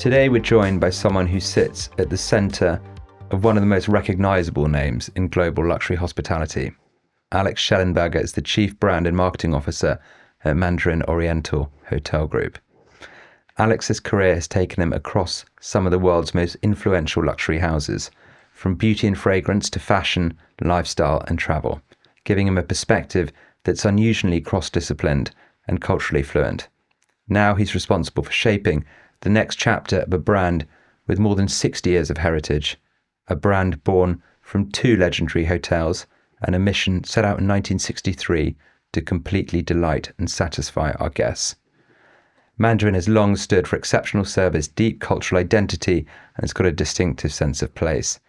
Today we're joined by someone who sits at the centre of one of the most recognisable names in global luxury hospitality. Alex Schellenberger is the Chief Brand and Marketing Officer at Mandarin Oriental Hotel Group. Alex's career has taken him across some of the world's most influential luxury houses, from beauty and fragrance to fashion, lifestyle and travel, giving him a perspective that's unusually cross-disciplined and culturally fluent. Now he's responsible for shaping the next chapter of a brand with more than 60 years of heritage, a brand born from two legendary hotels and a mission set out in 1963 to completely delight and satisfy our guests. Mandarin has long stood for exceptional service, deep cultural identity, and it's got a distinctive sense of place.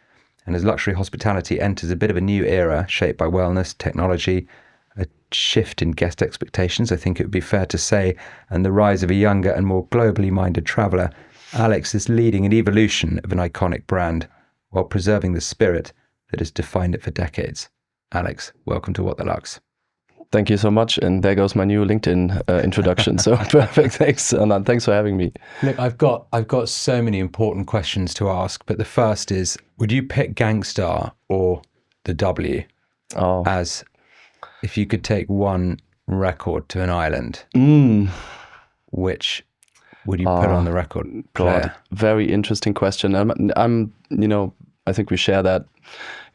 And as luxury hospitality enters a bit of a new era shaped by wellness, technology, a shift in guest expectations, I think it would be fair to say, and the rise of a younger and more globally minded traveller, Alex is leading an evolution of an iconic brand while preserving the spirit that has defined it for decades. Alex, welcome to What the Luxe. Thank you so much. And there goes my new LinkedIn introduction. So perfect. Thanks, Anant. Thanks for having me. Look, I've got so many important questions to ask, but the first is, would you pick Gangstar or the W as if you could take one record to an island? Which would you put on the record player? God, very interesting question. I'm I think we share that,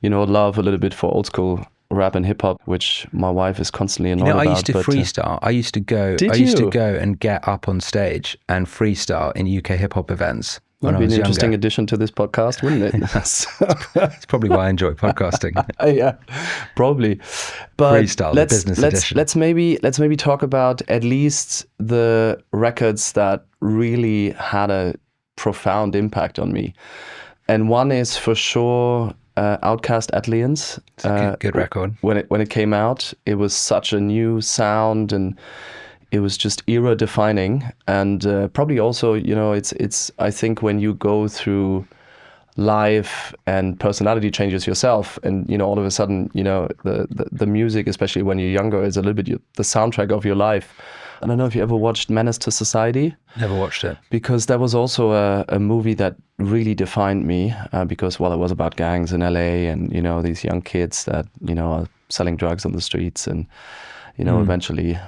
love a little bit for old school rap and hip hop, which my wife is constantly annoyed about. I used to freestyle. I used to go and get up on stage and freestyle in UK hip hop events. That'd be an interesting addition to this podcast, wouldn't it? It's probably why I enjoy podcasting. Yeah, probably. But freestyle, the business edition. Let's maybe talk about at least the records that really had a profound impact on me. And one is for sure Outcast Atlians. It's a good record. When it came out, it was such a new sound and it was just era defining. And probably also, it's I think when you go through life and personality changes yourself, and all of a sudden, the music, especially when you're younger, is a little bit the soundtrack of your life. I don't know if you ever watched Menace to Society. Never watched it. Because that was also a movie that really defined me because, it was about gangs in LA and, these young kids that, are selling drugs on the streets and, eventually,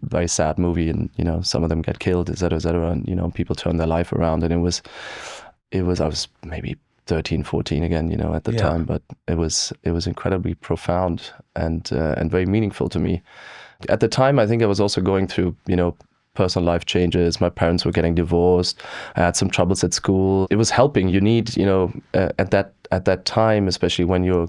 very sad movie and, some of them get killed, et cetera, and, people turn their life around. And I was maybe 13, 14 again, at the time, but it was incredibly profound and very meaningful to me. At the time, I think I was also going through, personal life changes. My parents were getting divorced. I had some troubles at school. It was helping. You need, at that time, especially when you're,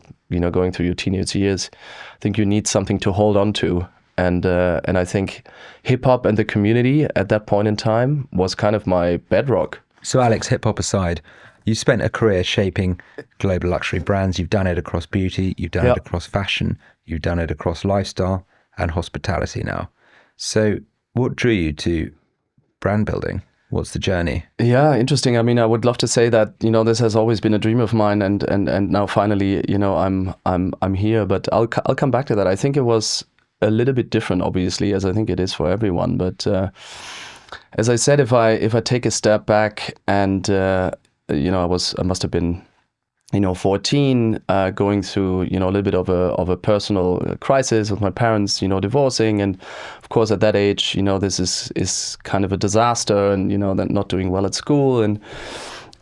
going through your teenage years, I think you need something to hold on to. And I think hip hop and the community at that point in time was kind of my bedrock. So Alex, hip hop aside, you spent a career shaping global luxury brands. You've done it across beauty. You've done it across fashion. You've done it across lifestyle and hospitality now. So what drew you to brand building? What's the journey? Yeah, interesting. I mean, I would love to say that, this has always been a dream of mine and now finally, I'm here, but I'll come back to that. I think it was a little bit different, obviously, as I think it is for everyone. But as I said, if I take a step back and, I must have been 14, going through, a little bit of a personal crisis with my parents, divorcing. And of course, at that age, this is kind of a disaster and, then not doing well at school. And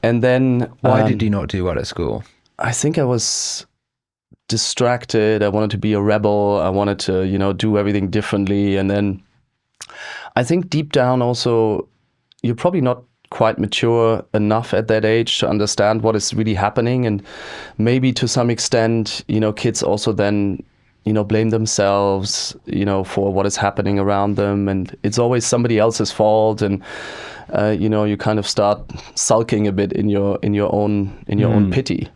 then... Why did you not do well at school? I think I was distracted. I wanted to be a rebel. I wanted to, do everything differently. And then I think deep down also, you're probably not quite mature enough at that age to understand what is really happening. And maybe to some extent, kids also then, blame themselves, for what is happening around them. And it's always somebody else's fault. And, you kind of start sulking a bit in your own pity.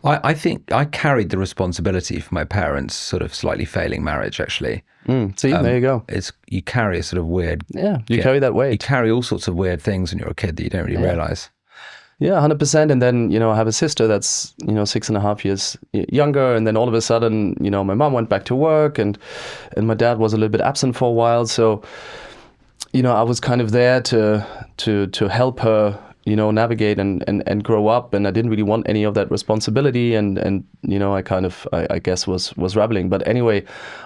I think I carried the responsibility for my parents' sort of slightly failing marriage, actually. See, there you go. You carry a sort of weird... Yeah, you carry that weight. You carry all sorts of weird things when you're a kid that you don't really realize. Yeah, 100%. And then, I have a sister that's, 6.5 years younger. And then all of a sudden, my mom went back to work and my dad was a little bit absent for a while. So, I was kind of there to help her, navigate and grow up, and I didn't really want any of that responsibility, and I kind of, I guess was rebelling. But anyway,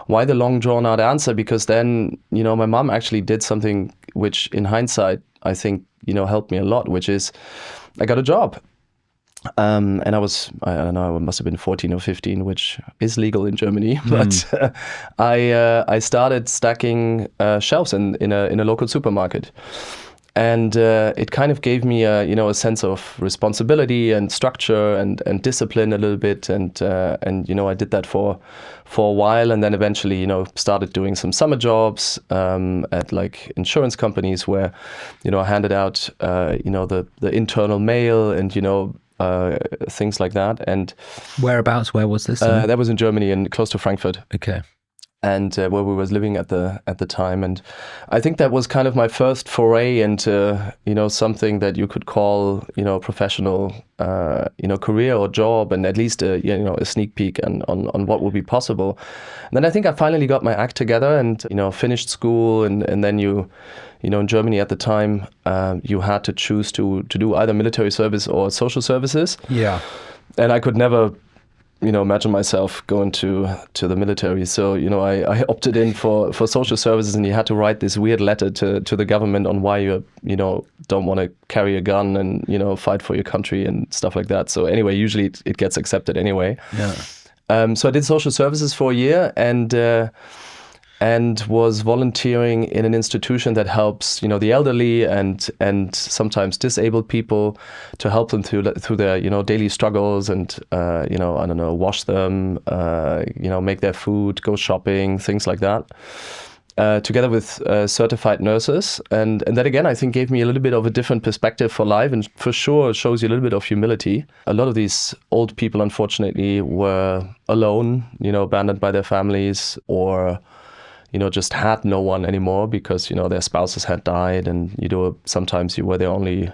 why the long drawn out answer? Because then, my mom actually did something which in hindsight, I think, helped me a lot, which is I got a job. And I don't know, I must have been 14 or 15, which is legal in Germany. But I started stacking shelves in a local supermarket. And it kind of gave me a sense of responsibility and structure and discipline a little bit. And I did that for a while, and then eventually, started doing some summer jobs at like insurance companies where, I handed out, the internal mail and, things like that. And whereabouts? Where was this? That was in Germany and close to Frankfurt. Okay. And where we was living at the time. And I think that was kind of my first foray into, something that you could call, professional, career or job, and at least a sneak peek on what would be possible. And then I think I finally got my act together and, finished school, and then in Germany at the time, you had to choose to do either military service or social services. Yeah. And I could never, imagine myself going to the military. So, I opted in for social services, and you had to write this weird letter to the government on why you don't want to carry a gun and, fight for your country and stuff like that. So anyway, usually it gets accepted anyway. Yeah. So I did social services for a year and was volunteering in an institution that helps, the elderly and sometimes disabled people, to help them through their, daily struggles and, I don't know, wash them, make their food, go shopping, things like that. Together with certified nurses. And that, again, I think gave me a little bit of a different perspective for life, and for sure shows you a little bit of humility. A lot of these old people, unfortunately, were alone, abandoned by their families, or just had no one anymore because, their spouses had died, and, sometimes you were their only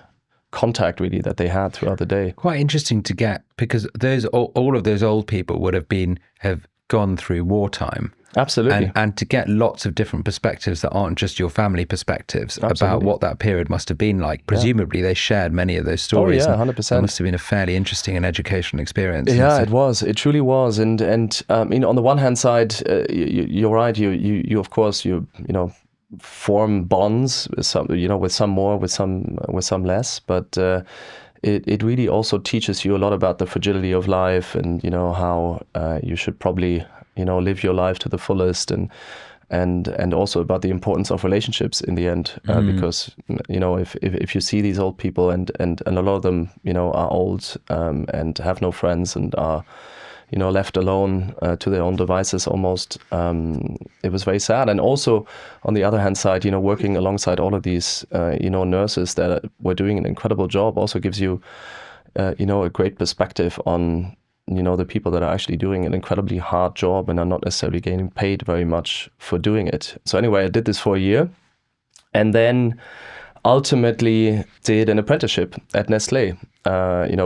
contact really that they had throughout the day. Quite interesting to get, because all of those old people would have gone through wartime. Absolutely. And to get lots of different perspectives that aren't just your family perspectives. Absolutely. About what that period must have been like. Presumably they shared many of those stories. Oh yeah, 100%. It must have been a fairly interesting and educational experience. Yeah, it was. It truly was. And on the one hand side, you're right. You of course form bonds with some more, with some less, but it really also teaches you a lot about the fragility of life, and how you should probably live your life to the fullest, and also about the importance of relationships in the end, because if you see these old people and a lot of them are old and have no friends and are left alone to their own devices almost, it was very sad. And also on the other hand side, working alongside all of these nurses that were doing an incredible job also gives you a great perspective on the people that are actually doing an incredibly hard job and are not necessarily getting paid very much for doing it. So anyway, I did this for a year, and then ultimately did an apprenticeship at Nestlé,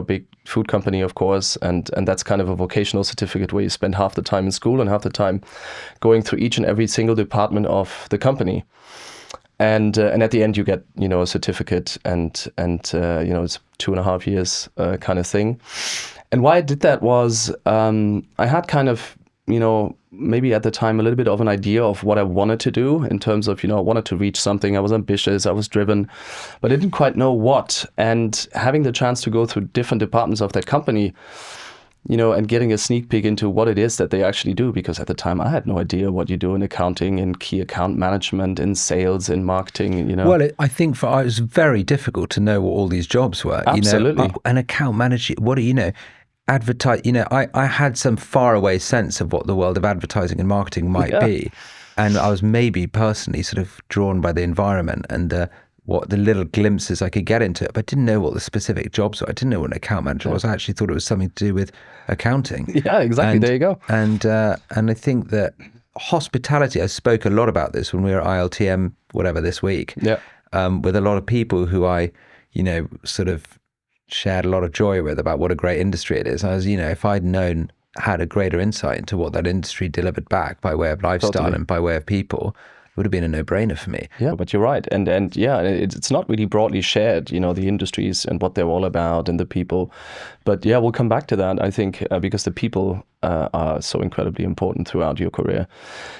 big food company, of course, and that's kind of a vocational certificate where you spend half the time in school and half the time going through each and every single department of the company. And at the end you get a certificate, and it's 2.5 years kind of thing. And why I did that was I had kind of, maybe at the time a little bit of an idea of what I wanted to do in terms of, I wanted to reach something. I was ambitious, I was driven, but I didn't quite know what. And having the chance to go through different departments of that company, and getting a sneak peek into what it is that they actually do, because at the time I had no idea what you do in accounting, in key account management, in sales, in marketing, Well, I think it was very difficult to know what all these jobs were. Absolutely. An account manager, what do you know? Advertise, I had some faraway sense of what the world of advertising and marketing might be, and I was maybe personally sort of drawn by the environment and what the little glimpses I could get into it, but I didn't know what the specific jobs were. I didn't know what an account manager was. I actually thought it was something to do with accounting. Yeah, exactly. There you go. And I think that hospitality, I spoke a lot about this when we were at ILTM, whatever, this week, with a lot of people who I, sort of shared a lot of joy with about what a great industry it is. I was, if I'd had a greater insight into what that industry delivered back by way of lifestyle and by way of people, would have been a no-brainer for me. Yeah, but you're right. And yeah, it's not really broadly shared, the industries and what they're all about and the people. But yeah, we'll come back to that, I think, because the people are so incredibly important throughout your career.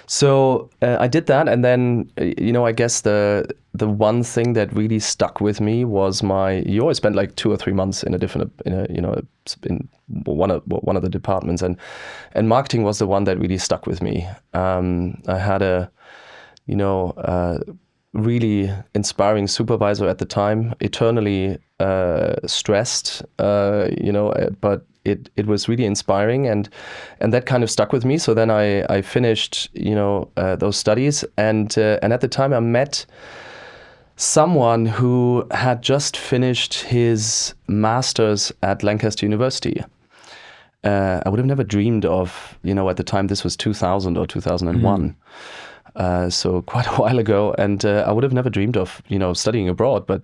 So I did that. And then, I guess the one thing that really stuck with me was you always spent like 2 or 3 months in in one of the departments. And marketing was the one that really stuck with me. I had a really inspiring supervisor at the time, eternally stressed, but it was really inspiring, and that kind of stuck with me. So then I finished, those studies, and at the time I met someone who had just finished his master's at Lancaster University. I would have never dreamed of, at the time, this was 2000 or 2001. So quite a while ago, and I would have never dreamed of, studying abroad. But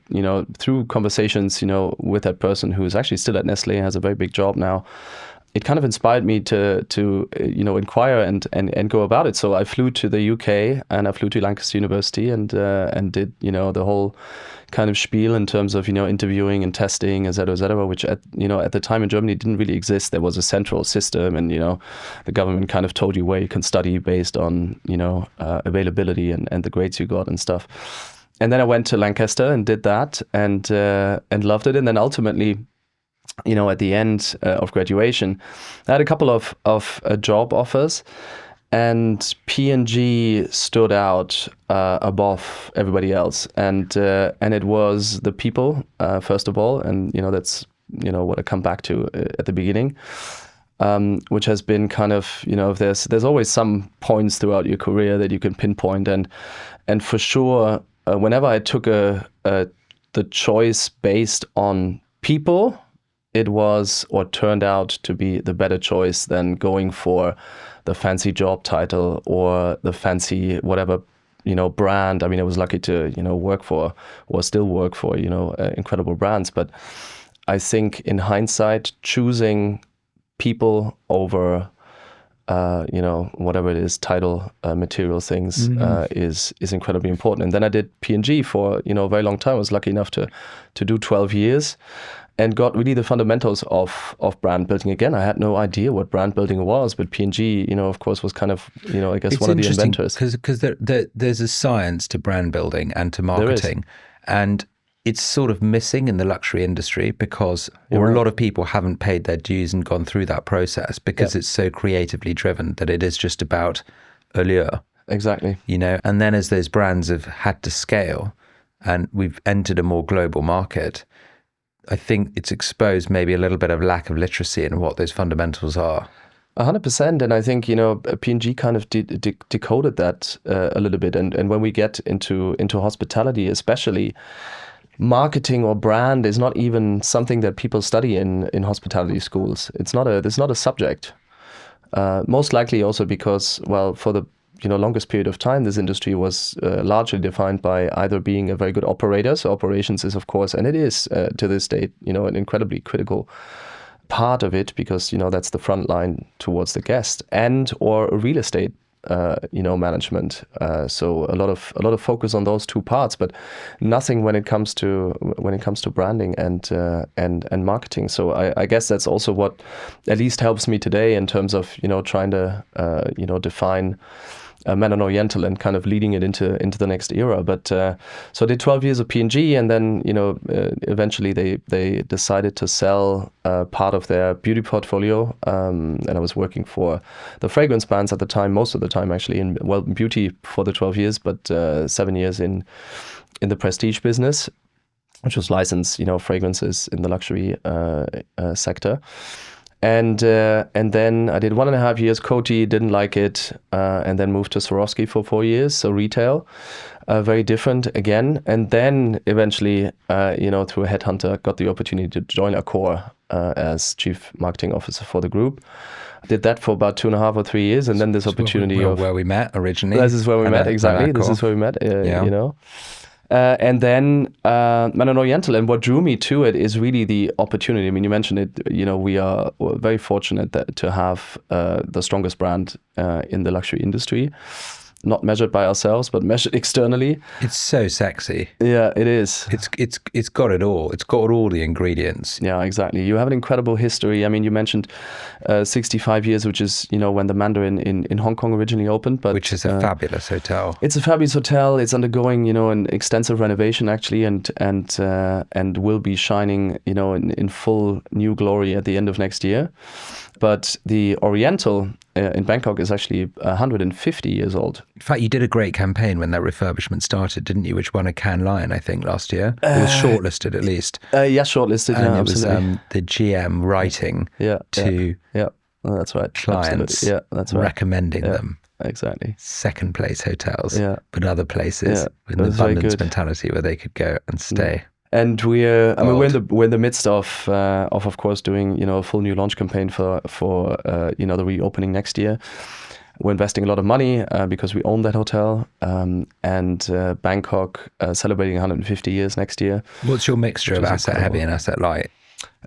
through conversations, with that person who is actually still at Nestle, has a very big job now, it kind of inspired me to inquire and go about it. So I flew to the UK and I flew to Lancaster University and did the whole kind of spiel in terms of interviewing and testing, et cetera, which at the time in Germany didn't really exist. There was a central system, and the government kind of told you where you can study based on availability and the grades you got and stuff. And then I went to Lancaster and did that and loved it. And then ultimately, at the end of graduation, I had a couple of job offers, and P&G stood out above everybody else, and it was the people, first of all, and that's what I come back to at the beginning, which has been kind of there's always some points throughout your career that you can pinpoint, and for sure whenever I took the choice based on people, it was or turned out to be the better choice than going for the fancy job title or the fancy whatever brand. I mean, I was lucky to work for or still work for incredible brands, but I think in hindsight, choosing people over whatever it is, title, material things, is incredibly important. And then I did P&G for a very long time. I was lucky enough to do 12 years. And got really the fundamentals of brand building. Again, I had no idea what brand building was, but P&G, of course, was kind of, I guess, one of the inventors. Because there's a science to brand building and to marketing, and it's sort of missing in the luxury industry because a lot of people haven't paid their dues and gone through that process because it's so creatively driven that it is just about allure. Exactly. And then as those brands have had to scale and we've entered a more global market, I think it's exposed maybe a little bit of lack of literacy in what those fundamentals are. 100%. And I think, P&G kind of decoded that a little bit. And when we get into hospitality, especially, marketing or brand is not even something that people study in hospitality schools. It's not a subject. Most likely also because, well, for the longest period of time, this industry was largely defined by either being a very good operator. So operations is, of course, and it is to this day, an incredibly critical part of it because, that's the front line towards the guest, and or real estate, management. So a lot of focus on those two parts, but nothing when it comes to branding and marketing. So I guess that's also what at least helps me today in terms of trying to define Mandarin Oriental and kind of leading it into the next era. But so I did 12 years of P&G, and then eventually they decided to sell part of their beauty portfolio, and I was working for the fragrance brands at the time, most of the time actually in beauty for the 12 years, but 7 years in the prestige business, which was licensed fragrances in the luxury sector. And then I did 1.5 years Coty, didn't like it, and then moved to Swarovski for 4 years, so retail, very different again. And then eventually, through a headhunter, got the opportunity to join Accor as chief marketing officer for the group. I did that for about 2.5 or 3 years, and then this opportunity where we met originally. This is where we met, exactly. This is where we met, and then Mandarin Oriental, and what drew me to it is really the opportunity. I mean, you mentioned it, we are very fortunate to have the strongest brand in the luxury industry. not measured by ourselves, but measured externally. It's so sexy. Yeah, it is. It's got it all. It's got all the ingredients. Yeah, exactly. You have an incredible history. I mean, you mentioned 65 years, which is, when the Mandarin in Hong Kong originally opened. But which is a fabulous hotel. It's a fabulous hotel. It's undergoing, an extensive renovation actually, and will be shining, in full new glory at the end of next year. But the Oriental in Bangkok is actually 150 years old. In fact, you did a great campaign when that refurbishment started, didn't you? Which won a Cannes Lion, I think, last year. It was shortlisted, at least. Yeah, shortlisted. And yeah, it was absolutely. the GM writing to Oh, that's right. clients, absolutely. Yeah, that's right. recommending them. Exactly. Second place hotels, Yeah. but other places with an abundance mentality where they could go and stay. And we're in the midst of course doing a full new launch campaign for the reopening next year. We're investing a lot of money because we own that hotel, and Bangkok celebrating 150 years next year. What's your mixture of asset heavy and asset light?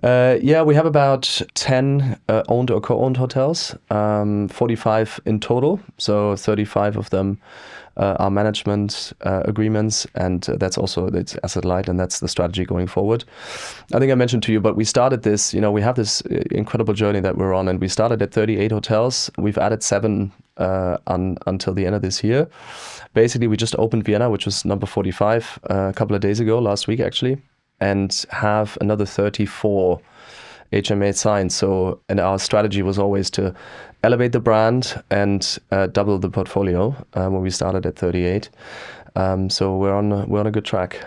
We have about 10 owned or co-owned hotels, 45 in total. So 35 of them are management agreements, and it's asset light, and that's the strategy going forward. I think I mentioned to you, but we started this, we have this incredible journey that we're on, and we started at 38 hotels. We've added 7 until the end of this year. Basically, we just opened Vienna, which was number 45 a couple of days ago, last week actually, and have another 34 HMA signed. So, and our strategy was always to elevate the brand and double the portfolio when we started at 38. So we're on a good track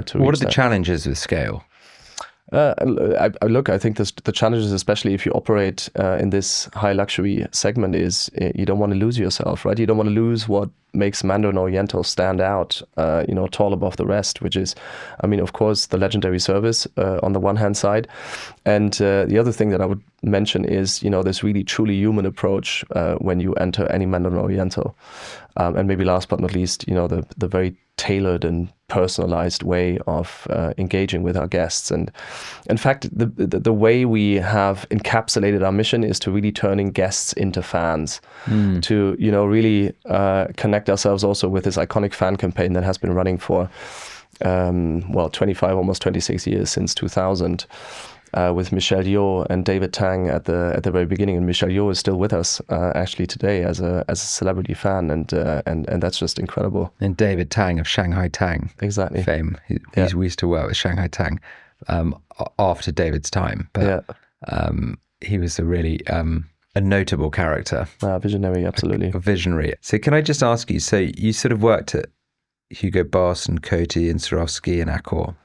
to. What are the challenges with scale? I think the challenges, especially if you operate in this high luxury segment, is you don't want to lose yourself, right? You don't want to lose what makes Mandarin Oriental stand out, tall above the rest, which is, of course, the legendary service on the one hand side. And the other thing that I would mention is, this really truly human approach when you enter any Mandarin Oriental. And maybe last but not least, the very tailored and personalized way of engaging with our guests. And in fact, the way we have encapsulated our mission is to really turning guests into fans, to, really connect ourselves also with this iconic fan campaign that has been running for, 25, almost 26 years, since 2000. With Michelle Yeoh and David Tang at the very beginning, and Michelle Yeoh is still with us actually today as a celebrity fan, and that's just incredible. And David Tang of Shanghai Tang, exactly, fame. We used to work with Shanghai Tang after David's time, but he was a really a notable character, visionary, absolutely, a visionary. So can I just ask you? So you sort of worked at Hugo Boss and Coty and Swarovski and Accor.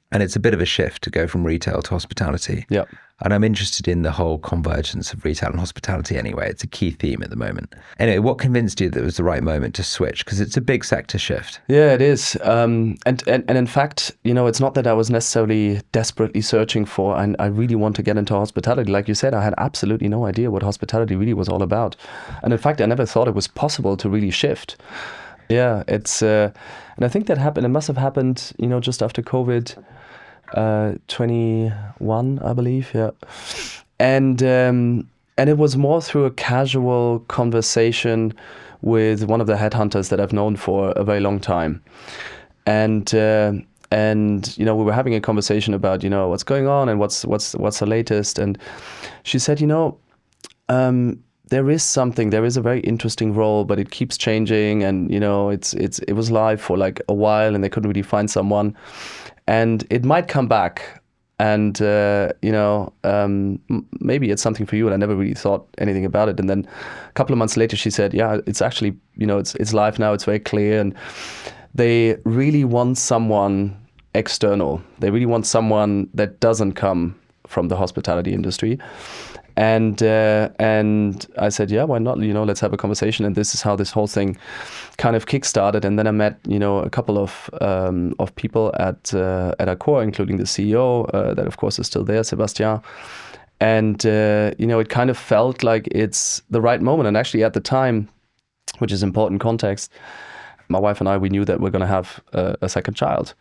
And it's a bit of a shift to go from retail to hospitality. Yeah. And I'm interested in the whole convergence of retail and hospitality anyway. It's a key theme at the moment. Anyway, what convinced you that it was the right moment to switch? Because it's a big sector shift. Yeah, it is. And in fact, it's not that I was necessarily desperately searching for, and I really want to get into hospitality. Like you said, I had absolutely no idea what hospitality really was all about. And in fact, I never thought it was possible to really shift. Yeah, it's, and I think that happened, it must have happened, just after COVID. 21, I believe, yeah. And it was more through a casual conversation with one of the headhunters that I've known for a very long time. And we were having a conversation about, what's going on and what's the latest. And she said, there is a very interesting role, but it keeps changing, and it was live for like a while, and they couldn't really find someone. And it might come back, and maybe it's something for you. And I never really thought anything about it. And then a couple of months later, she said, "Yeah, it's actually, it's live now. It's very clear, and they really want someone external. They really want someone that doesn't come from the hospitality industry." And I said, yeah, why not? Let's have a conversation. And this is how this whole thing kind of kickstarted. And then I met, a couple of people at Accor, including the CEO, that of course is still there, Sebastian. And it kind of felt like it's the right moment. And actually, at the time, which is important context, my wife and I, we knew that we're going to have a second child.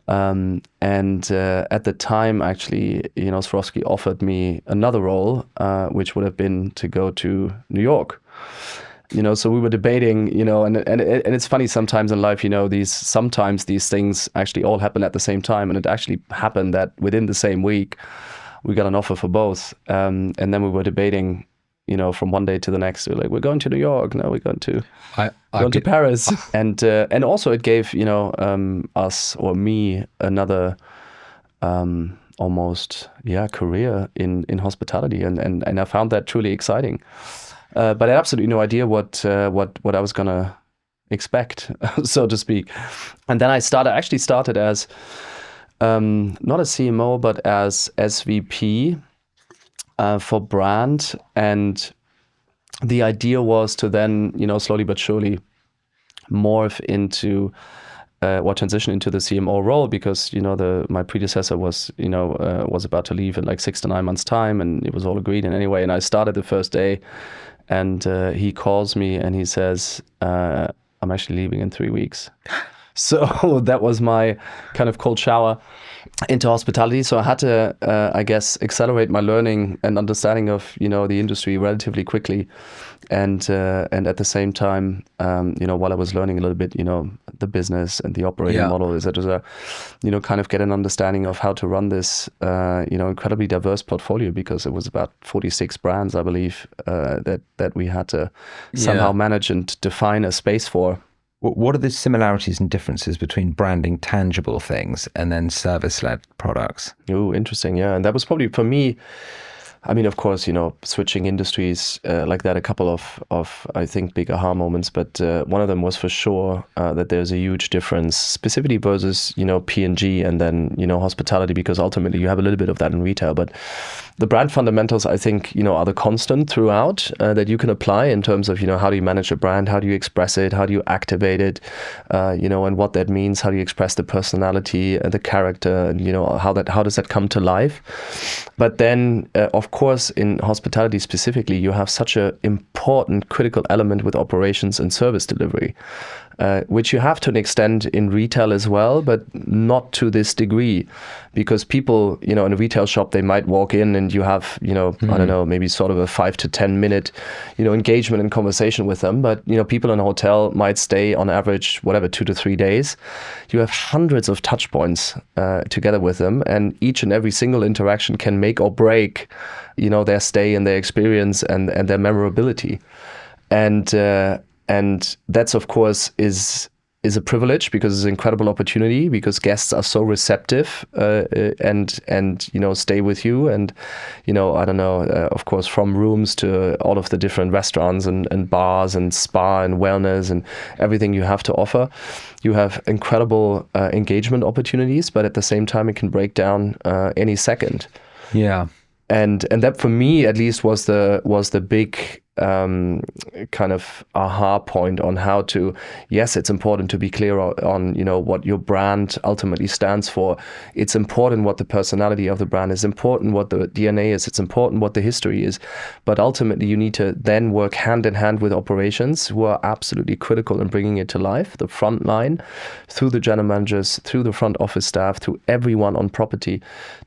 At the time, actually, Swarovski offered me another role, which would have been to go to New York. So we were debating, and it's funny sometimes in life, sometimes these things actually all happen at the same time. And it actually happened that within the same week, we got an offer for both. And then we were debating, from one day to the next. We're going to New York. No, we're going to to Paris. And also it gave, us or me another almost career in hospitality. And I found that truly exciting. But I had absolutely no idea what I was gonna expect, so to speak. And then I actually started as not as CMO, but as SVP for brand. And the idea was to then, slowly but surely morph into transition into the CMO role, because my predecessor was about to leave in like 6 to 9 months time, and it was all agreed. And anyway, and I started the first day. And he calls me and he says, I'm actually leaving in 3 weeks. So that was my kind of cold shower into hospitality. So I had to, I guess, accelerate my learning and understanding of, the industry relatively quickly. And at the same time, while I was learning a little bit, the business and the operating model, et cetera, kind of get an understanding of how to run this, incredibly diverse portfolio, because it was about 46 brands, I believe, that we had to somehow manage and define a space for. What are the similarities and differences between branding tangible things and then service-led products? Oh, interesting. Yeah. And that was probably for me, I mean, of course, switching industries like that, a couple of I think, big aha moments. But one of them was for sure that there's a huge difference specifically versus, P&G and then, hospitality, because ultimately you have a little bit of that in retail. But the brand fundamentals, I think, are the constant throughout that you can apply in terms of, how do you manage a brand? How do you express it? How do you activate it? And what that means? How do you express the personality and the character? And, how does that come to life? But then, of course, in hospitality specifically, you have such an important critical element with operations and service delivery, which you have to an extent in retail as well, but not to this degree, because people, in a retail shop, they might walk in and you have, I don't know, maybe sort of a 5 to 10 minute, engagement and conversation with them. But, people in a hotel might stay on average, 2 to 3 days. You have hundreds of touch points together with them, and each and every single interaction can make or break, their stay and their experience and their memorability. And that's, of course, is a privilege, because it's an incredible opportunity, because guests are so receptive and stay with you. And, I don't know, of course, from rooms to all of the different restaurants and bars and spa and wellness and everything you have to offer. You have incredible engagement opportunities, but at the same time, it can break down any second. Yeah. And that for me at least was the big kind of aha point on how to, yes, it's important to be clear on, what your brand ultimately stands for. It's important what the personality of the brand is, important what the DNA is, it's important what the history is. But ultimately you need to then work hand in hand with operations, who are absolutely critical in bringing it to life, the front line, through the general managers, through the front office staff, through everyone on property,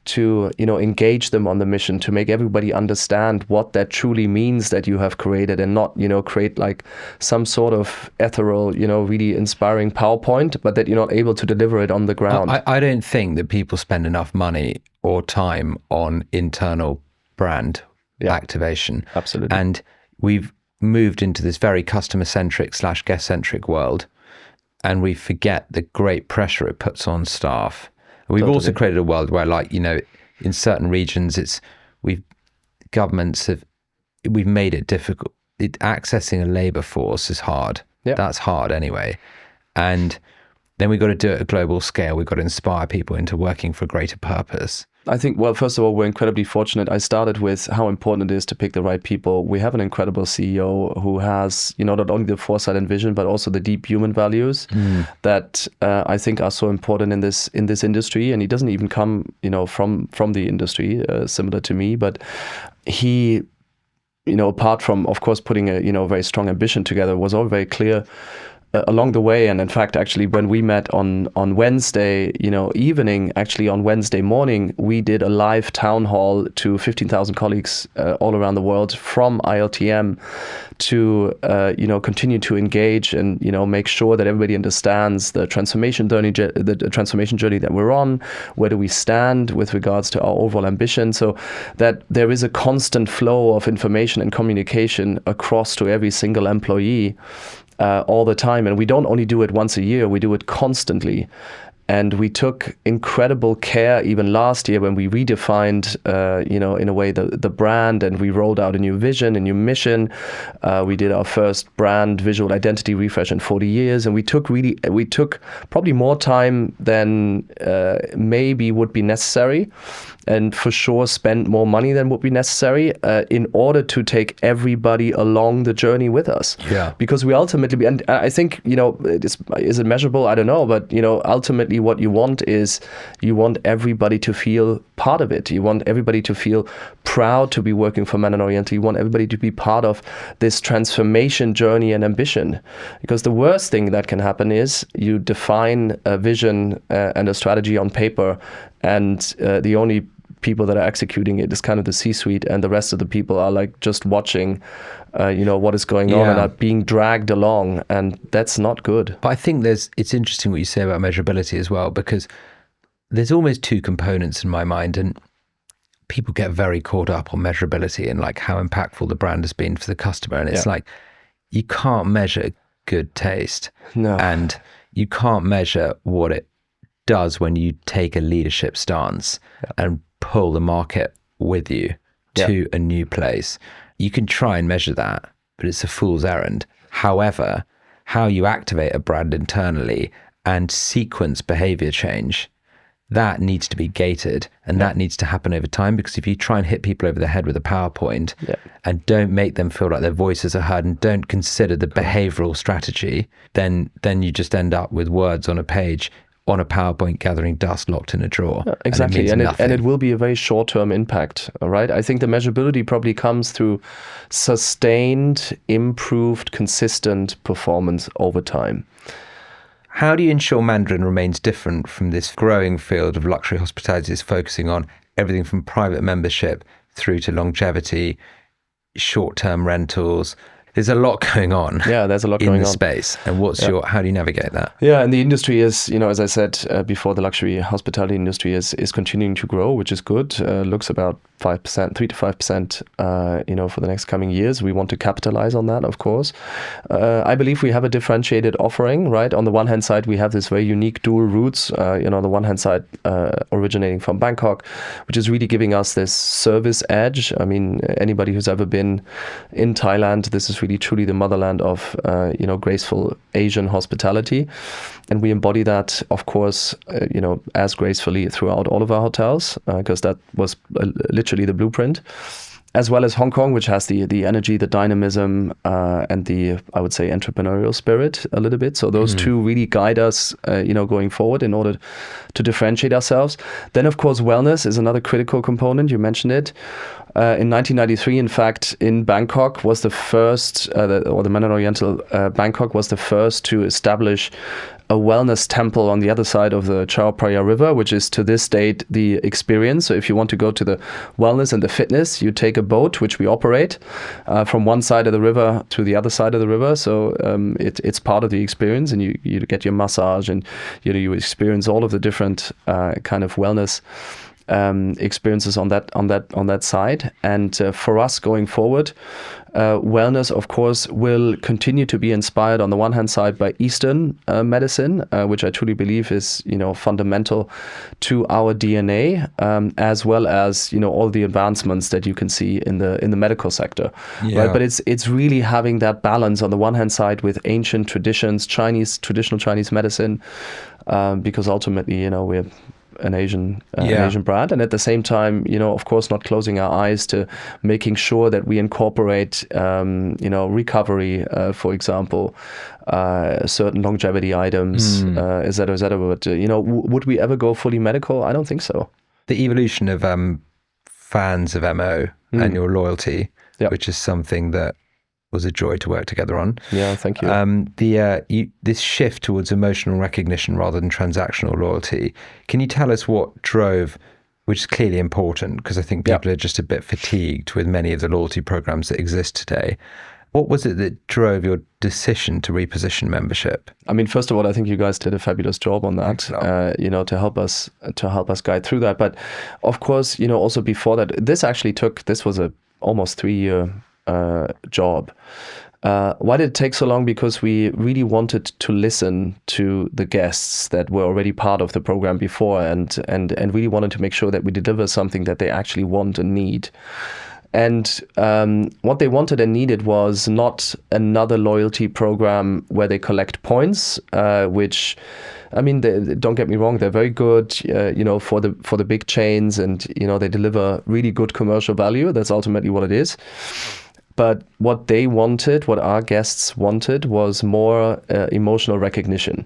to, engage them on the mission, to make everybody understand what that truly means that you have created, and not, create like some sort of ethereal, really inspiring PowerPoint, but that you're not able to deliver it on the ground. I don't think that people spend enough money or time on internal brand activation. Absolutely. And we've moved into this very customer-centric / guest-centric world, and we forget the great pressure it puts on staff. We've also created a world where, like, in certain regions, we've made it difficult. Accessing a labor force is hard. Yeah. That's hard anyway. And then we've got to do it at a global scale. We've got to inspire people into working for a greater purpose. I think, well, first of all, we're incredibly fortunate. I started with how important it is to pick the right people. We have an incredible CEO who has, not only the foresight and vision, but also the deep human values that I think are so important in this industry. And he doesn't even come, from the industry, similar to me, but he, apart from, of course, putting a, very strong ambition together, was all very clear along the way, and in fact, actually, when we met on Wednesday, evening, actually on Wednesday morning, we did a live town hall to 15,000 colleagues all around the world from ILTM to continue to engage and make sure that everybody understands the transformation journey that we're on, where do we stand with regards to our overall ambition, so that there is a constant flow of information and communication across to every single employee all the time. And we don't only do it once a year, we do it constantly. And we took incredible care even last year when we redefined, in a way, the brand, and we rolled out a new vision, a new mission. We did our first brand visual identity refresh in 40 years, and we took probably more time than maybe would be necessary, and for sure spend more money than would be necessary in order to take everybody along the journey with us. Yeah. Because we ultimately, and I think, is it measurable? I don't know, but ultimately what you want is you want everybody to feel part of it. You want everybody to feel proud to be working for Mandarin Oriental. You want everybody to be part of this transformation journey and ambition. Because the worst thing that can happen is you define a vision and a strategy on paper, and the only people that are executing it is kind of the C-suite, and the rest of the people are like just watching what is going on and are being dragged along, and that's not good. But I think it's interesting what you say about measurability as well, because there's almost two components in my mind, and people get very caught up on measurability and like how impactful the brand has been for the customer, and it's like you can't measure good taste. No. And you can't measure what it does when you take a leadership stance and pull the market with you to a new place. You can try and measure that, but it's a fool's errand. However, how you activate a brand internally and sequence behavior change, that needs to be gated, and that needs to happen over time, because if you try and hit people over the head with a PowerPoint and don't make them feel like their voices are heard and don't consider the behavioral strategy, then you just end up with words on a page on a PowerPoint gathering dust locked in a drawer. Exactly, and it will be a very short-term impact, right? I think the measurability probably comes through sustained, improved, consistent performance over time. How do you ensure Mandarin remains different from this growing field of luxury hospitality that's focusing on everything from private membership through to longevity, short-term rentals? There's a lot going on. Yeah, there's a lot in going the on. space. And how do you navigate that? Yeah, and the industry is, as I said before, the luxury hospitality industry is continuing to grow, which is good. Looks about 5%, 3 to 5%, for the next coming years. We want to capitalize on that, of course. I believe we have a differentiated offering, right? On the one hand side, we have this very unique dual roots, on the one hand side, originating from Bangkok, which is really giving us this service edge. I mean, anybody who's ever been in Thailand, this is really truly the motherland of, graceful Asian hospitality. And we embody that, of course, as gracefully throughout all of our hotels, because that was literally the blueprint, as well as Hong Kong, which has the energy, the dynamism, and the, I would say, entrepreneurial spirit a little bit. So those two really guide us, going forward in order to differentiate ourselves. Then, of course, wellness is another critical component. You mentioned it. In 1993, in fact, in Bangkok was the first, the Mandarin Oriental Bangkok was the first to establish a wellness temple on the other side of the Chao Phraya River, which is to this date the experience. So if you want to go to the wellness and the fitness, you take a boat, which we operate, from one side of the river to the other side of the river. So it's part of the experience, and you get your massage, and you experience all of the different kind of wellness experiences on that side. And for us going forward, wellness, of course, will continue to be inspired on the one hand side by Eastern medicine, which I truly believe is fundamental to our DNA, as well as all the advancements that you can see in the medical sector. Right? But it's really having that balance on the one hand side with ancient traditions, traditional Chinese medicine, because ultimately we're an Asian brand, and at the same time, of course, not closing our eyes to making sure that we incorporate, recovery, for example, certain longevity items, et cetera. But would we ever go fully medical? I don't think so. The evolution of Fans of M.O. and your loyalty, which is something that was a joy to work together on. Yeah, thank you. This shift towards emotional recognition rather than transactional loyalty. Can you tell us what drove, which is clearly important because I think people are just a bit fatigued with many of the loyalty programs that exist today. What was it that drove your decision to reposition membership? I mean, first of all, I think you guys did a fabulous job on that, to help us guide through that. But of course, also before that, this was a almost 3-year job. Why did it take so long? Because we really wanted to listen to the guests that were already part of the program before, and really wanted to make sure that we deliver something that they actually want and need. And what they wanted and needed was not another loyalty program where they collect points, which, I mean, don't get me wrong, they're very good, for the big chains, and they deliver really good commercial value. That's ultimately what it is. But what they wanted, what our guests wanted, was more emotional recognition.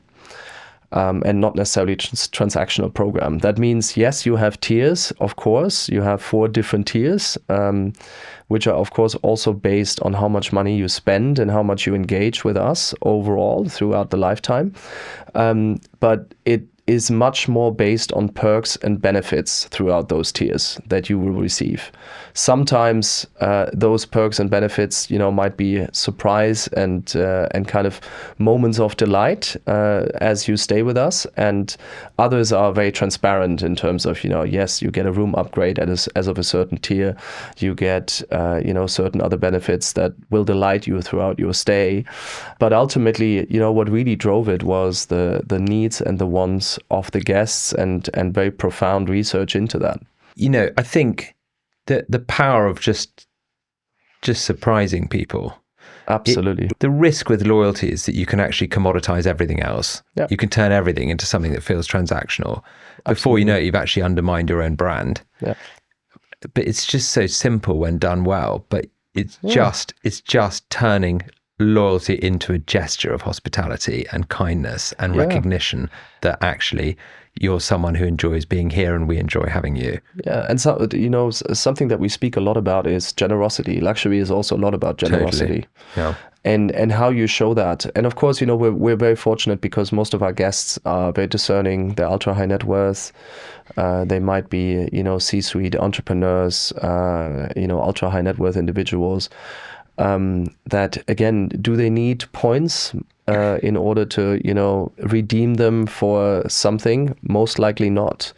And not necessarily transactional program. That means, yes, you have tiers, of course. You have 4 different tiers, which are, of course, also based on how much money you spend and how much you engage with us overall throughout the lifetime. But it is much more based on perks and benefits throughout those tiers that you will receive. Sometimes those perks and benefits, might be surprise and kind of moments of delight as you stay with us, and others are very transparent in terms of, yes, you get a room upgrade as of a certain tier, you get certain other benefits that will delight you throughout your stay. But ultimately, what really drove it was the needs and the wants of the guests, and very profound research into that. I think that the power of just surprising people. Absolutely. The risk with loyalty is that you can actually commoditize everything else. Yeah. You can turn everything into something that feels transactional. Before you know it, you've actually undermined your own brand. Yeah. But it's just so simple when done well. But it's just turning loyalty into a gesture of hospitality and kindness and recognition that actually you're someone who enjoys being here and we enjoy having you. Yeah, and so, something that we speak a lot about is generosity. Luxury is also a lot about generosity. Totally. Yeah. And how you show that. And of course, we're very fortunate because most of our guests are very discerning. They're ultra high net worth. They might be, C-suite entrepreneurs, ultra high net worth individuals. That again, do they need points in order to redeem them for something? Most likely not.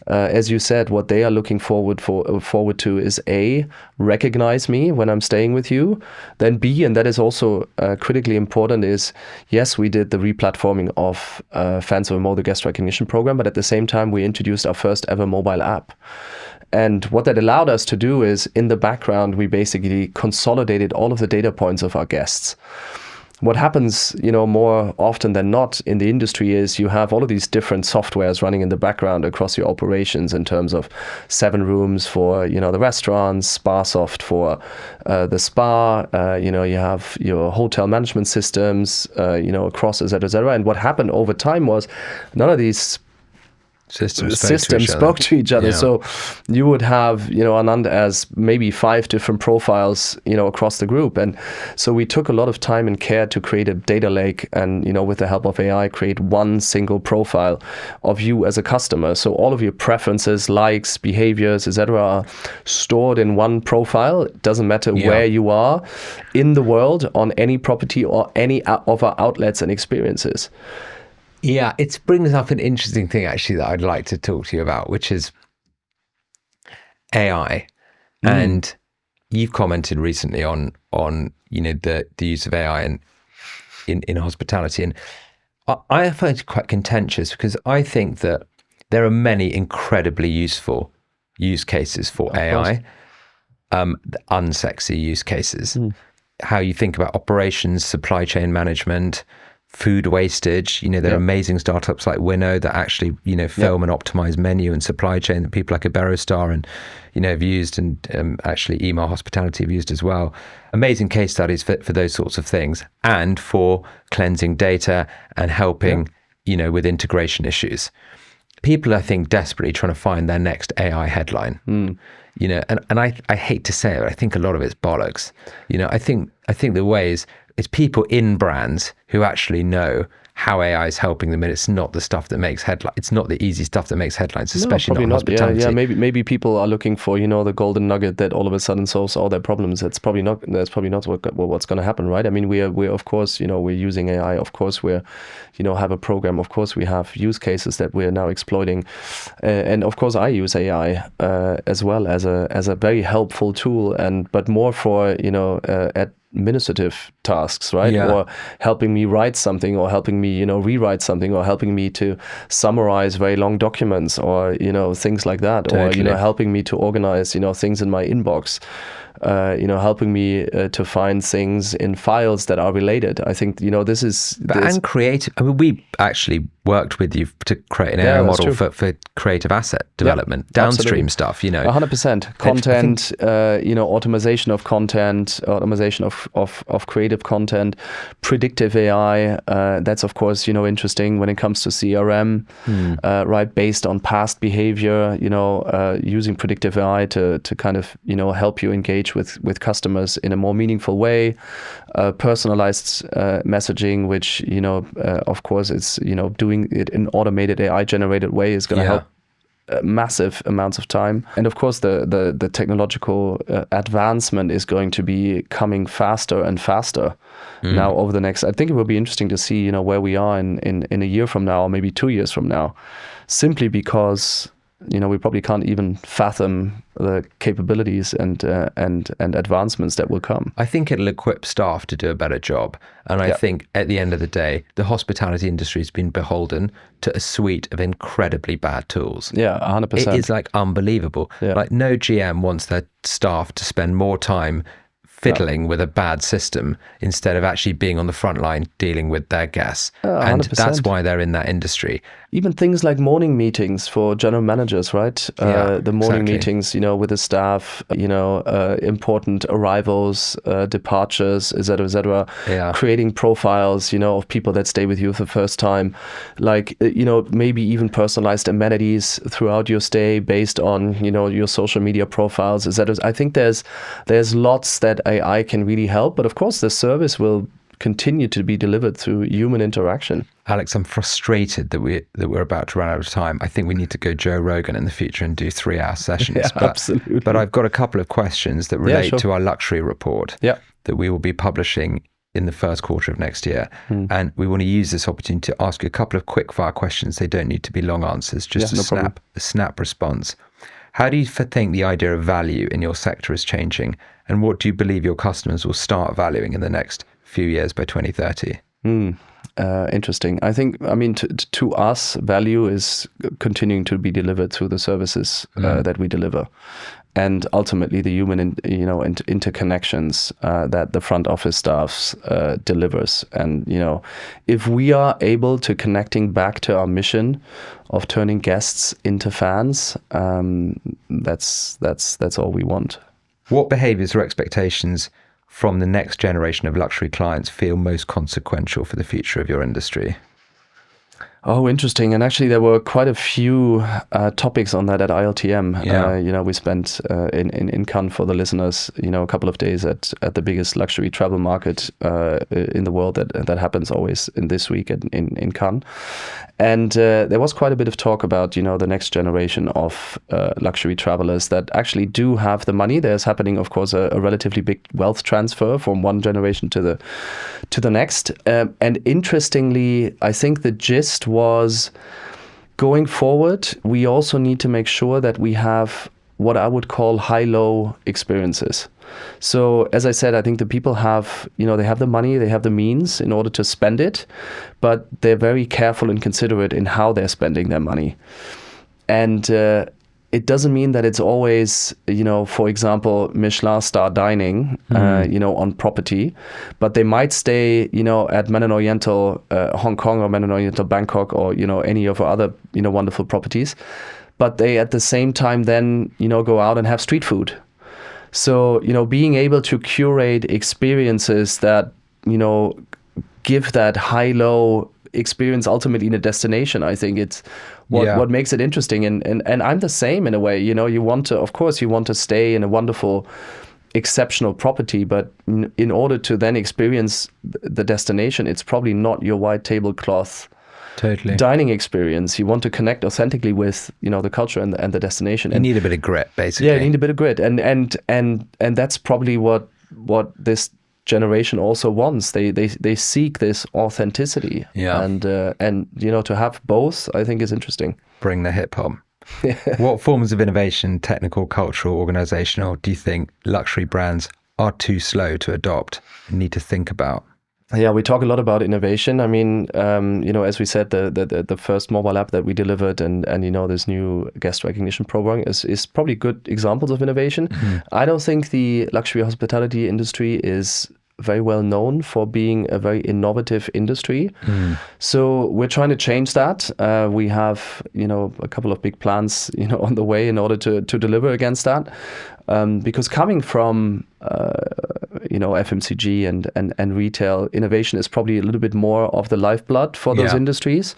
As you said, what they are looking forward to is A, recognize me when I'm staying with you. Then B, and that is also critically important, is yes, we did the replatforming of Fans of M.O, the guest recognition program, but at the same time we introduced our first ever mobile app. And what that allowed us to do is, in the background, we basically consolidated all of the data points of our guests. What happens, more often than not in the industry is you have all of these different softwares running in the background across your operations in terms of 7 rooms for, the restaurants, SpaSoft for the spa, you have your hotel management systems, across, et cetera. And what happened over time was none of these systems spoke to each other. Yeah. So you would have, Anand as maybe 5 different profiles, across the group. And so we took a lot of time and care to create a data lake and, with the help of AI, create one single profile of you as a customer. So all of your preferences, likes, behaviors, etc., are stored in one profile. It doesn't matter where you are in the world, on any property or any of our outlets and experiences. Yeah, it brings up an interesting thing actually that I'd like to talk to you about, which is AI. And you've commented recently on the use of AI in hospitality, and I find it quite contentious because I think that there are many incredibly useful use cases for AI, unsexy use cases. How you think about operations, supply chain management, food wastage. There are amazing startups like Winnow that actually, film and optimize menu and supply chain that people like Iberostar and, have used, and actually email hospitality have used as well. Amazing case studies for those sorts of things, and for cleansing data and helping, with integration issues. people, I think, desperately trying to find their next AI headline. You know, and I hate to say it, but I think a lot of it's bollocks. You know, I think the way is it's people in brands who actually know how AI is helping them, and it's not the stuff that makes headlines. It's not the easy stuff that makes headlines, especially not in hospitality. Yeah, maybe people are looking for, you know, the golden nugget that all of a sudden solves all their problems. That's probably not what's going to happen, right? I mean, we're of course, you know, we're using AI. Of course, we're, you know, have a program. Of course, we have use cases that we're now exploiting, and of course, I use AI as well as a very helpful tool, but more for, you know, administrative tasks, right? Yeah. Or helping me write something, or helping me, you know, rewrite something, or helping me to summarize very long documents, or, you know, things like that. Totally. Or, you know, helping me to organize, you know, things in my inbox. You know, helping me to find things in files that are related. I think, you know, this is... And creative. I mean, we actually worked with you to create an AI model for creative asset development, downstream stuff, you know. 100%. Content, you know, automation of content, automation of creative content, predictive AI. That's, of course, you know, interesting when it comes to CRM, right? Based on past behavior, you know, using predictive AI to kind of, you know, help you engage with customers in a more meaningful way, personalized messaging, which, you know, of course, it's, you know, doing it in automated AI generated way is going to help massive amounts of time. And of course, the technological advancement is going to be coming faster and faster now over the next. I think it will be interesting to see, you know, where we are in a year from now, or maybe 2 years from now, simply because, you know, we probably can't even fathom the capabilities and advancements that will come. I think it'll equip staff to do a better job. And I think at the end of the day, the hospitality industry has been beholden to a suite of incredibly bad tools. Yeah, 100%. It is like unbelievable. Yeah. Like no GM wants their staff to spend more time fiddling with a bad system instead of actually being on the front line dealing with their guests. And that's why they're in that industry. Even things like morning meetings for general managers, right? The morning meetings, you know, with the staff, you know, important arrivals, departures, et cetera, creating profiles, you know, of people that stay with you for the first time, like, you know, maybe even personalized amenities throughout your stay based on, you know, your social media profiles, et cetera. I think there's lots that AI can really help, but of course the service will continue to be delivered through human interaction. Alex, I'm frustrated that we're about to run out of time. I think we need to go Joe Rogan in the future and do 3-hour sessions. Absolutely. But I've got a couple of questions that relate to our luxury report that we will be publishing in the first quarter of next year. And we want to use this opportunity to ask you a couple of quick fire questions. They don't need to be long answers, just a snap response. How do you think the idea of value in your sector is changing? And what do you believe your customers will start valuing in the next few years by 2030? Interesting. I think, I mean, to us, value is continuing to be delivered through the services that we deliver. And ultimately the human, you know, interconnections that the front office staffs delivers. And, you know, if we are able to connecting back to our mission of turning guests into fans, that's all we want. What behaviors or expectations from the next generation of luxury clients feel most consequential for the future of your industry? Oh, interesting. And actually, there were quite a few topics on that at ILTM. You know, we spent in Cannes, for the listeners, you know, a couple of days at the biggest luxury travel market in the world that happens always in this week in Cannes. And there was quite a bit of talk about, you know, the next generation of luxury travelers that actually do have the money. There's happening, of course, a relatively big wealth transfer from one generation to the next. And interestingly, I think the gist was, going forward, we also need to make sure that we have what I would call high-low experiences. So as I said, I think the people have, you know, they have the money, they have the means in order to spend it, but they're very careful and considerate in how they're spending their money. And it doesn't mean that it's always, you know, for example, Michelin star dining, you know, on property, but they might stay, you know, at Mandarin Oriental Hong Kong or Mandarin Oriental Bangkok, or, you know, any of our other, you know, wonderful properties. But they at the same time then, you know, go out and have street food. So, you know, being able to curate experiences that, you know, give that high-low experience ultimately in a destination. I think it's what makes it interesting. And I'm the same in a way. You want to stay in a wonderful, exceptional property, but in order to then experience the destination, it's probably not your white tablecloth dining experience. You want to connect authentically with the culture and the destination. You need a bit of grit, basically. Yeah, you need a bit of grit, and that's probably what this generation also wants. They seek this authenticity. And to have both, I think, is interesting. Bring the hip hop. What forms of innovation, technical, cultural, organizational, do you think luxury brands are too slow to adopt and need to think about? Yeah, we talk a lot about innovation. I mean, as we said, the first mobile app that we delivered and this new guest recognition program is probably good examples of innovation. Mm-hmm. I don't think the luxury hospitality industry is very well known for being a very innovative industry. Mm. So we're trying to change that. We have, a couple of big plans, on the way in order to deliver against that. Because coming from, FMCG and retail, innovation is probably a little bit more of the lifeblood for those industries.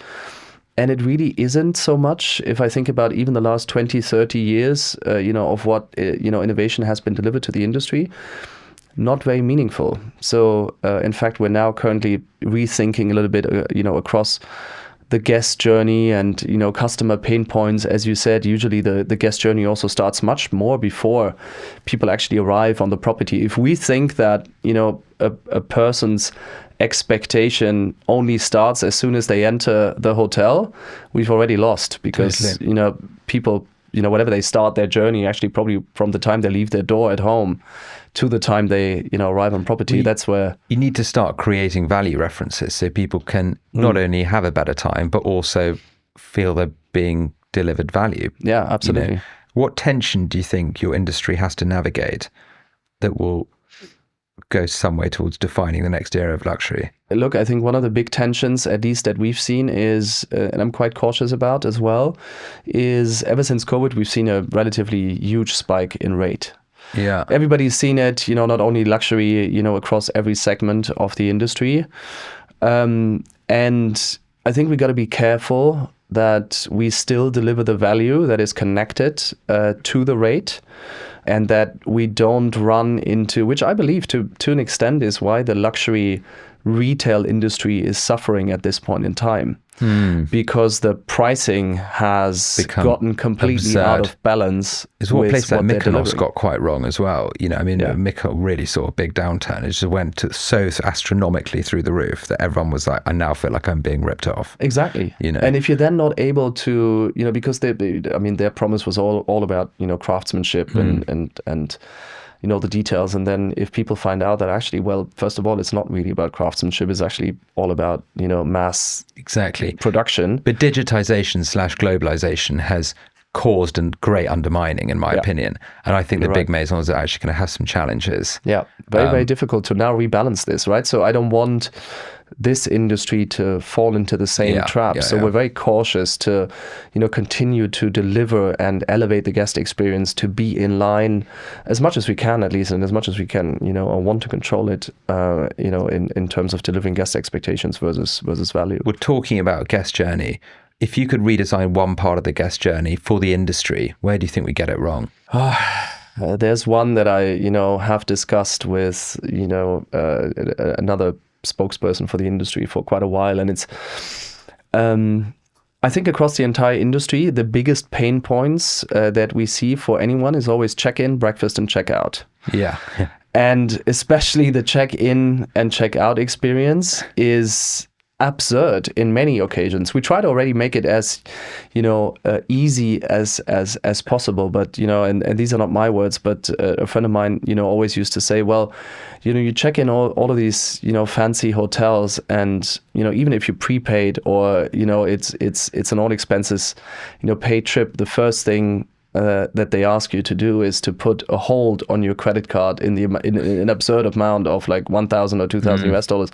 And it really isn't so much, if I think about even the last 20, 30 years, of what, innovation has been delivered to the industry. Not very meaningful. So, in fact, we're now currently rethinking a little bit, across the guest journey and, customer pain points. As you said, usually the guest journey also starts much more before people actually arrive on the property. If we think that, a person's expectation only starts as soon as they enter the hotel, we've already lost because, people, whenever they start their journey, actually probably from the time they leave their door at home to the time they, arrive on property, that's where... You need to start creating value references so people can not only have a better time, but also feel they're being delivered value. Yeah, absolutely. What tension do you think your industry has to navigate that will go some way towards defining the next era of luxury? Look, I think one of the big tensions, at least that we've seen is, and I'm quite cautious about as well, is ever since COVID, we've seen a relatively huge spike in rate. Yeah. Everybody's seen it, not only luxury, across every segment of the industry. And I think we got to be careful that we still deliver the value that is connected to the rate, and that we don't run into, which I believe to an extent is why the luxury retail industry is suffering at this point in time. Because the pricing has gotten completely absurd. Out of balance. It's what places like Mykonos got quite wrong as well. Mykonos really saw a big downturn. It just went so astronomically through the roof that everyone was like, I now feel like I'm being ripped off. Exactly. And if you're then not able to, because their promise was all about, craftsmanship and the details. And then if people find out that actually, well, first of all, it's not really about craftsmanship. It's actually all about, mass production. But digitization / globalization has caused a great undermining, in my opinion. And I think the big maisons are actually going to have some challenges. Yeah, very difficult to now rebalance this, right? So I don't want this industry to fall into the same trap. So we're very cautious to, continue to deliver and elevate the guest experience to be in line as much as we can, at least, and as much as we can, or want to control it, in terms of delivering guest expectations versus value. We're talking about guest journey. If you could redesign one part of the guest journey for the industry, where do you think we get it wrong? There's one that I, have discussed with, another spokesperson for the industry for quite a while, and it's I think across the entire industry, the biggest pain points that we see for anyone is always check-in, breakfast, and check-out. Yeah. And especially the check-in and check-out experience is absurd in many occasions. We try to already make it as, easy as possible. But, and these are not my words, but a friend of mine, always used to say, well, you check in all of these, fancy hotels, and, even if you prepaid or, it's an all expenses, paid trip, the first thing that they ask you to do is to put a hold on your credit card in an absurd amount of like 1,000 or 2,000 US dollars.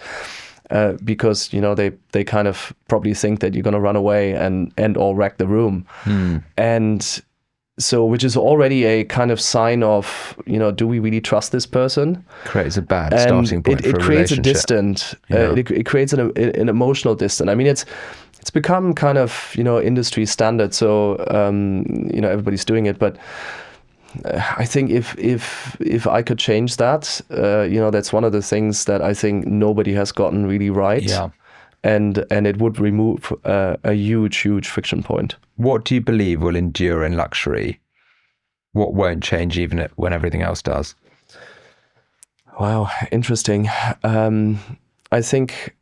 Because they kind of probably think that you're going to run away and or wreck the room. And So, which is already a kind of sign of, do we really trust this person? Creates a bad starting point for a creates relationship. It creates an emotional distance. I mean, it's become kind of, industry standard. So, everybody's doing it. But I think if I could change that, that's one of the things that I think nobody has gotten really right. Yeah. And it would remove a huge friction point. What do you believe will endure in luxury? What won't change even when everything else does? Wow, interesting. I think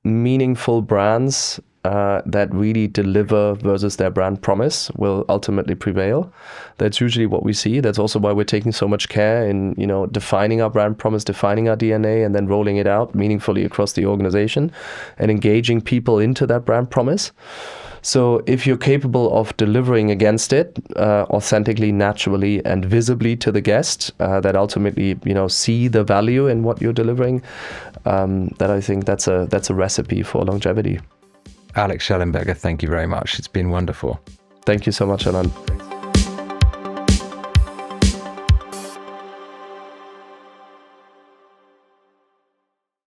meaningful brands that really deliver versus their brand promise will ultimately prevail. That's usually what we see. That's also why we're taking so much care in, defining our brand promise, defining our DNA, and then rolling it out meaningfully across the organization and engaging people into that brand promise. So if you're capable of delivering against it authentically, naturally, and visibly to the guest, that ultimately, see the value in what you're delivering, that I think that's a recipe for longevity. Alex Schellenberger, thank you very much. It's been wonderful. Thank you so much, Anant.